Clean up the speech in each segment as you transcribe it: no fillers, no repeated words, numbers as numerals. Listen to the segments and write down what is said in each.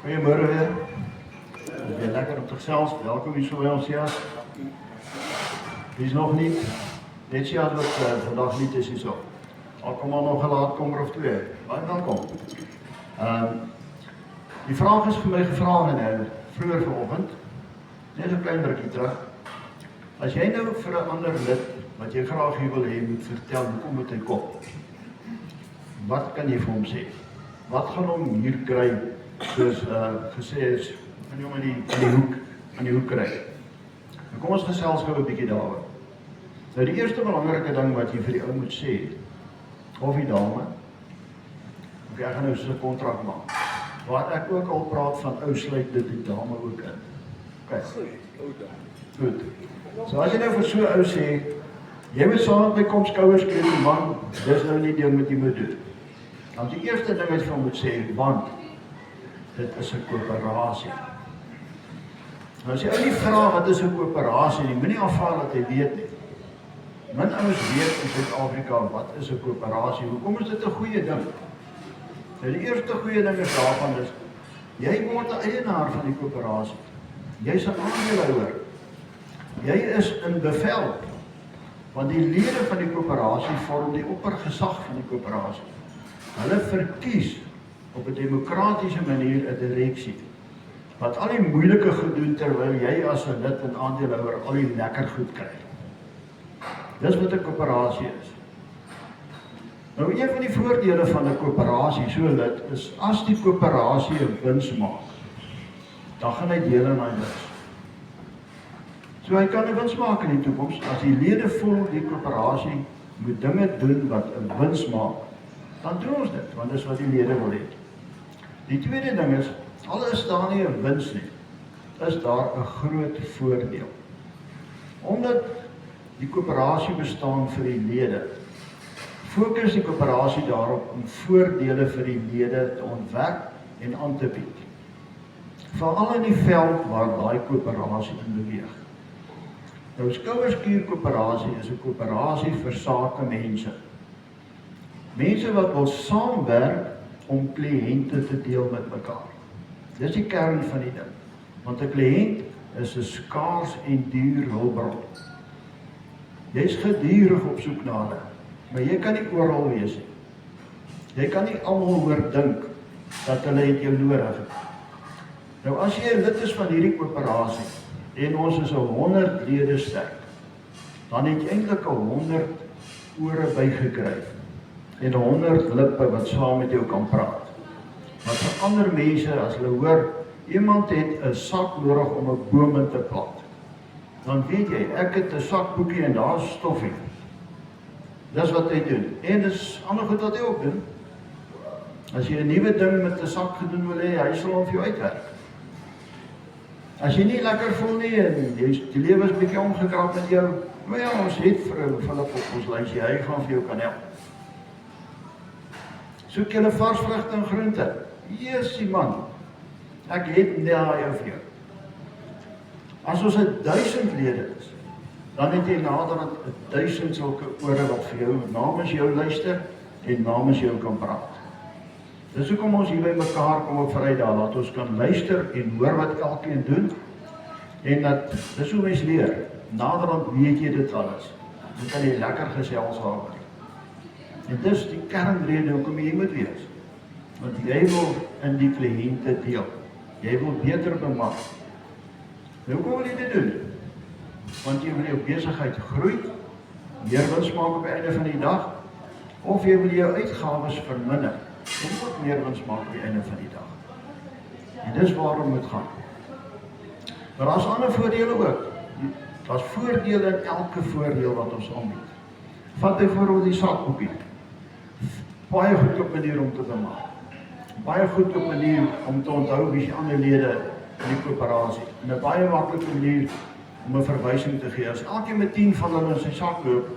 Goeiemôre weer. Weer lekker op zichzelf. Welkom hier zo bij ons, ja. Wie is nog niet? Dit jaar dat vandaag niet is zo. Al kom al nog gelaat, kom er of twee. Maar welkom. Die vraag is voor mij gevraagd vroeger vanochtend. Net een klein drukje terug. Als jij nou voor een ander lid, wat je graag hier wil heen, moet vertellen, hoe komt het in kop? Wat kan je voor hem zeggen? Wat gaan we hier krijgen? Dus gesê is, kan jy hom in die hoek kry. Nou kom ons gesels gou 'n bietjie daaroor. Nou die eerste belangrike ding wat jy vir die ou moet sê, of die dame, ek gaan nou so 'n kontrak maak. Waar ek ook al praat van ou sluit dit die dame ook in. OK. Goed. So as jy nou vir so 'n ou sê, jy moet saam met my kom skouers kry, man, dis nou nie ding wat jy moet doen. Dan die eerste ding wat jy moet sê, want dit is 'n koöperasie. Nou as jy ou nie vra wat is 'n koöperasie nie, moenie aanvaar dat jy weet nie. Min ouens weet in Suid-Afrika wat is 'n koöperasie. Hoekom is dit 'n goeie ding? Nou die eerste goeie ding is daarvan is, jy word 'n eienaar van die koöperasie. Jy's 'n aandeelhouer. Jy is in bevel. Want die lede van die koöperasie vorm die oppergesag van die koöperasie. Hulle verkies op 'n demokratiese manier 'n direksie, wat al die moeilike goed doen terwyl jy as 'n lid en aandeelhouer al die lekker goed kry. Dis wat 'n koöperasie is. Nou een van die voordele van 'n koöperasie so lid is, as die koöperasie 'n wins maak, dan gaan hy deel in daai wins. So hy kan 'n wins maak in die toekoms, as die lede voel die koöperasie moet dinge doen wat 'n wins maak, dan doen ons dit, want dis wat die lede wil hê. Die tweede ding is, al is daar nie 'n wins nie, is daar 'n groot voordeel. Omdat die koöperasie bestaan vir die lede, fokus die koöperasie daarop om voordele vir die lede te ontwerp en aan te bied. Veral in die veld waar daai koöperasie in beweeg. Nou Skouerskuur koöperasie is 'n koöperasie vir sake mense. Mense wat wil saamwerk om kliënte te deel met mekaar. Dis die kern van die ding. Want 'n kliënt is 'n skaars en duur hulpbron. Jy's gedurig op soek na hulle, maar jy kan nie oral wees nie. Jy kan nie almal hoor dink dat hulle het jou nodig. Nou as jy 'n lid is van hierdie koöperasie en ons is 100 lede sterk, dan het jy eintlik 100 ore bygekry en 100 lippe wat saam met jou kan praat. Wat vir ander mense, as hulle hoor, iemand het 'n sak nodig om 'n boom in te plant, dan weet jy, ek het 'n sakboekie en daar is stoffie. Dis wat hy doen. En dis ander goed wat hy ook doen. As jy 'n nuwe ding met 'n sak gedoen wil hê, hy sal hom vir jou uitwerk. As jy nie lekker voel nie en die lewe is 'n bietjie omgekrap met jou, maar ja, ons het vir Philip op ons lysie, hy gaan vir jou kan help. Soek julle vars vrugte en groente. Jesusie man, ek het daai jou vir jou. As ons 1000 lede is, dan het jy naderhand 1000 sulke ore wat vir jou namens jou luister en namens jou kan praat. Dis hoekom ons hier by mekaar kom op Vrydag, laat ons kan luister en hoor wat elkeen doen. En dat, dis hoe mens leer. Naderhand weet jy dit alles. Dan kan jy lekker gesels daaroor. En dis die kernrede hoekom jy moet wees. Want jy wil in die kliënte deel. Jy wil beter bemark. Nou hoe wil jy dit doen? Want jy wil jou besigheid groei, meer wins maak op die einde van die dag, of jy wil jou uitgawes verminder, en ook meer wins maak op die einde van die dag. En dis waarom moet gaan. Maar daar's ander voordele ook. Daar's voordele in elke voordeel wat ons aanbied. Vat byvoorbeeld die sakboekie. Baie goedkoop manier om te bemaak. Baie goedkoop manier om te onthou wie die ander lede in die koöperasie. En 'n baie maklike manier om 'n verwysing te gee. As elkeen met 10 van hulle in sy sak loop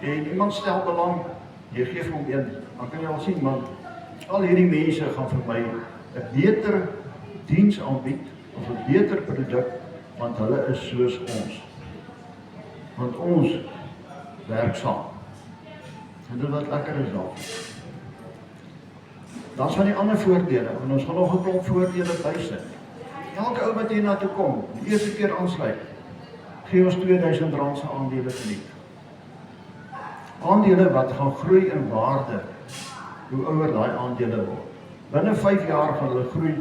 en iemand stel belang, jy gee vir hom een, dan kan jy al sien, man, al hierdie mense gaan vir my 'n beter diens aanbied of 'n beter produk, want hulle is soos ons. Want ons werk saam. En dit wat lekker is daar. Dan is van die ander voordele, en ons gaan nog 'n klomp voordele bysit. Elke ou wat hier na toe kom, die eerste keer aansluit, gee ons R2000 se aandele verniet. Aandele wat gaan groei in waarde, hoe ouer daai aandele word. Binne 5 jaar gaan hulle groei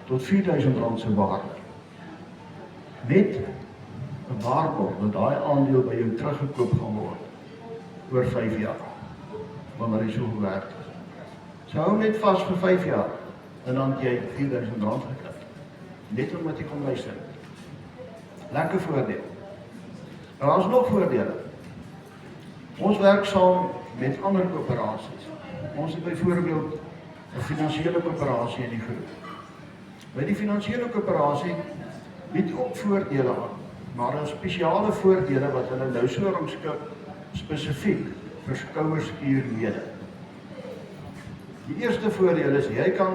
tot R4000 se waarde. Met 'n waarborg dat daai aandeel by jou teruggekoop gaan word oor 5 jaar, wanneer hy so gewerk het. So hou net vas vir 5 jaar, en dan het jy R4000 gekry. Net omdat jy kom luister. Lekker voordeel. Maar daar is nog voordele. Ons werk saam met ander koöperasies. Ons het byvoorbeeld 'n finansiële koöperasie in die groep. By die finansiële koöperasie bied ook voordele aan, maar daar is spesiale voordele wat hulle nou so rangskik spesifiek vir skouerskuurlede. Die eerste voordeel is, jy kan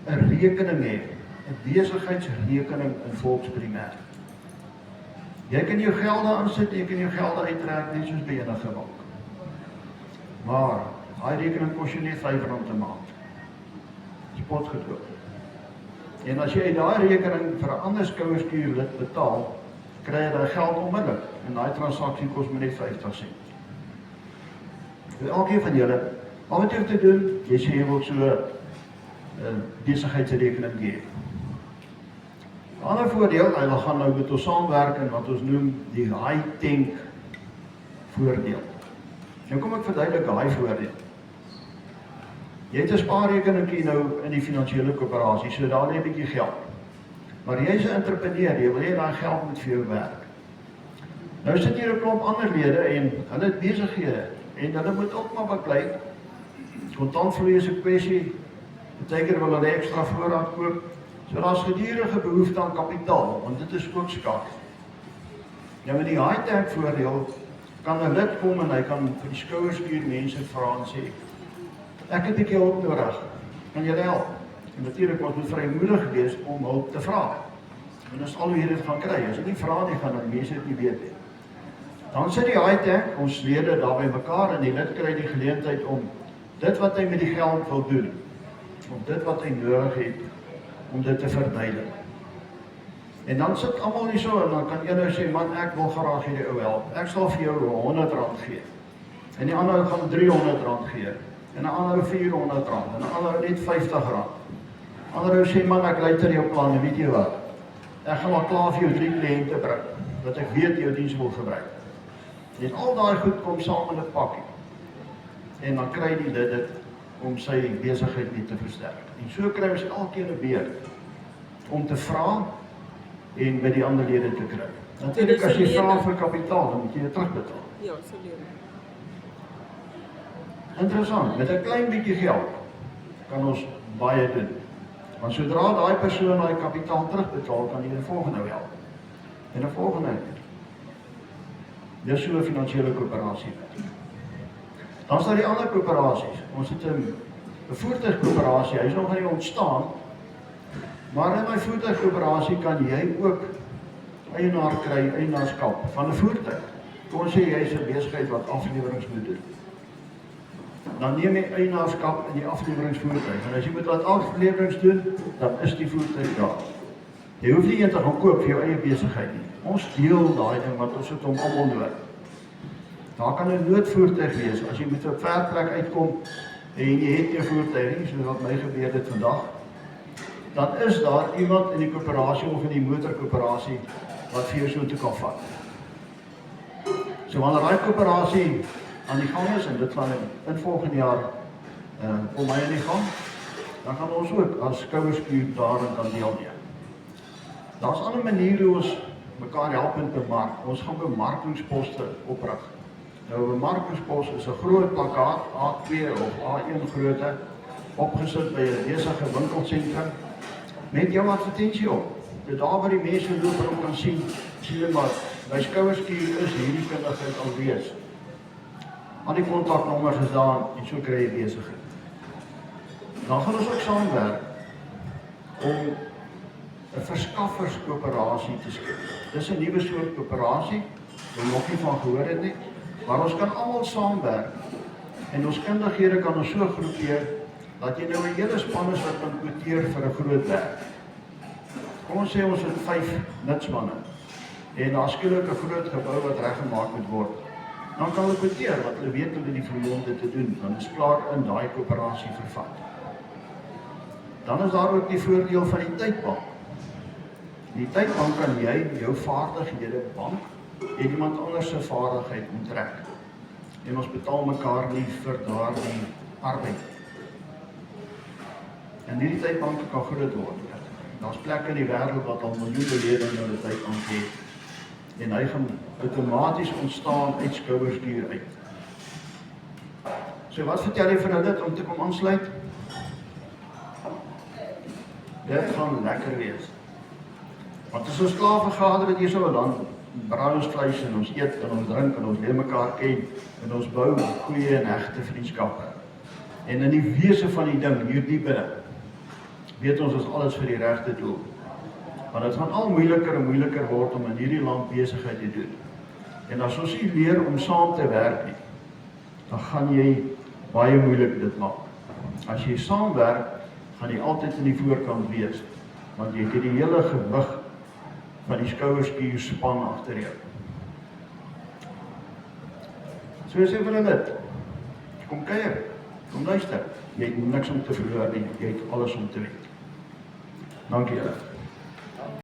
'n rekening hê, 'n besigheidsrekening in Volksprimair. Jy kan jou gelde aansit, jy kan jou gelde uittrek, net soos by enige bank. Maar, daai rekening kos jou net R5 'n maand. Spotgedoop. En as jy daai rekening vir 'n ander skouerskuurlid betaal, kry jy daai geld onmiddellik, en daai transaksie kos my net 50 cent. Vir elkeen van julle, al wat jy hoef te doen, jy sê jy wil so 'n besigheidsrekening gee. 'n Ander voordeel, hulle gaan nou met ons saamwerk in wat ons noem die high tank voordeel. Nou kom ek verduidelik daai voordeel. Jy het 'n spaarrekeningkie nou in die finansiële koöperasie, so daar lê 'n bietjie geld. Maar jy is 'n entrepreneur, jy wil hê daai geld moet vir jou werk. Nou sit hier 'n klomp ander lede en hulle het besighede en hulle moet ook maar beklei. Kontantvloei is 'n kwessie. Partykeer wil hulle ekstra voorraad koop. So daar's gedurende behoefte aan kapitaal, want dit is ook skaars. Nou met die high tank voordeel kan 'n lid kom en hy kan vir die skouerskuur mense vra en sê, ek het 'n bietjie hulp nodig, kan julle help? En natuurlik moet vrymoedig wees om hulp te vra. En as al wie dit gaan kry, as jy nie vra nie, gaan dan mense dit nie weet nie. Dan sit die high tank, ons lede daar by mekaar en die lid kry die geleentheid om dit wat hy met die geld wil doen, of dit wat hy nodig het, om dit te verduidelik. En dan sit almal nie so, en dan kan een nou sê, man, ek wil graag hierdie ou help, ek sal vir jou R100 gee, en die ander gaan R300 gee, en 'n ander R400, en 'n ander net R50. Ander ou sê, man, ek luister jou plan, weet jy wat, ek gaan maar klaar vir jou 3 kliënte bring, dat ek weet jou diens wil gebruik. En al daai goed kom saam in 'n pakkie, en dan kry die lid dit, om sy besigheid net te versterk. En so kry ons elkeen 'n beurt om te vra en by die ander lede te kry. Natuurlik as jy vra vir kapitaal, dan moet jy dit terugbetaal. Ja, so leer. Interessant, met 'n klein bietjie geld kan ons baie doen. Want sodra daai persoon daai kapitaal terugbetaal, kan jy 'n volgende help. En 'n volgende. Dis so 'n finansiële koöperasie. Dan is daar die ander koöperasies. Ons het 'n voertuigkoöperasie, hy is nog nie ontstaan, maar in my voertuigkoöperasie kan jy ook eienaar kry, eienaarskap van 'n voertuig. Kom ons sê jy is 'n besigheid wat aflewerings moet doen. Dan neem jy eienaarskap in die afleweringsvoertuig. En as jy moet wat aflewerings doen, dan is die voertuig daar. Jy hoef nie een te gaan koop vir jou eie besigheid nie. Ons deel daai ding wat ons het om almal nodig. Daar kan 'n noodvoertuig wees, as jy met 'n ver plek uitkom en jy het nie 'n voertuig nie, soos wat my gebeur het vandag, dan is daar iemand in die koöperasie of in die motorkoöperasie wat vir jou so toe kan vat. So wanneer daai koöperasie aan die gang is, en dit gaan in volgende jaar om my aan die gang, dan gaan ons ook as skouerskuur daarin kan deelneem. Daar's ander maniere hoe ons mekaar help in bemark. Ons gaan bemarkingsposte oprig. Nou, 'n bemarkingspos is 'n groot plakkaat, A2 of A1 grootte, opgesit by 'n besige winkelsentrum, met jou advertensie op. So daar waar die mense loop en kan sien hulle maar, by skouerskuur is hierdie kundigheid alwees. Al die kontaknommers is daar, en so kry jy besigheid. Dan gaan ons ook saamwerk om 'n verskafferskoöperasie te skep. Dis 'n nuwe soort koöperasie, wat nog nie van gehoor het nie, maar ons kan almal saamwerk en ons kundighede kan ons so groepeer dat jy nou 'n hele span is wat kan kwoteer vir 'n groot werk. Kom ons sê ons het 5 nutsmanne en daar skielik 'n groot gebou wat reggemaak moet word. Dan kan hulle kwoteer, want hulle weet hoe die vermoë om dit te doen, dan is klaar in daai koöperasie vervat. Dan is daar ook die voordeel van die tydbank. Die tydbank kan jy jou vaardighede bank en iemand anders se vaardigheid onttrek. En ons betaal mekaar nie vir daardie arbeid. En hierdie tydbanke kan groot word. Daar's plekke in die wêreld wat al miljoene lede in hulle tydbank het. En hy gaan outomaties ontstaan uit skouerskuur uit. So wat vertel jy vir hulle om te kom aansluit? Dit gaan lekker wees. Want as ons klaar vergader het hier so 'n land, braai ons vleis en ons eet en ons drink en ons leer mekaar ken en ons bou goeie en hegte vriendskappe. En in die wese van die ding hier diep binne, weet ons is alles vir die regte doel. Want dit gaan al moeiliker en moeiliker word om in hierdie land besigheid te doen. En as ons nie leer om saam te werk nie, dan gaan jy baie moeilik dit maak. As jy saamwerk, gaan jy altyd in die voorkant wees, want jy het die hele gewig van die skouerskuur span agter jou. So sê vir hulle dit. Kom kuier, kom luister. Jy het niks om te verloor nie, jy het alles om te wen. Dankie julle.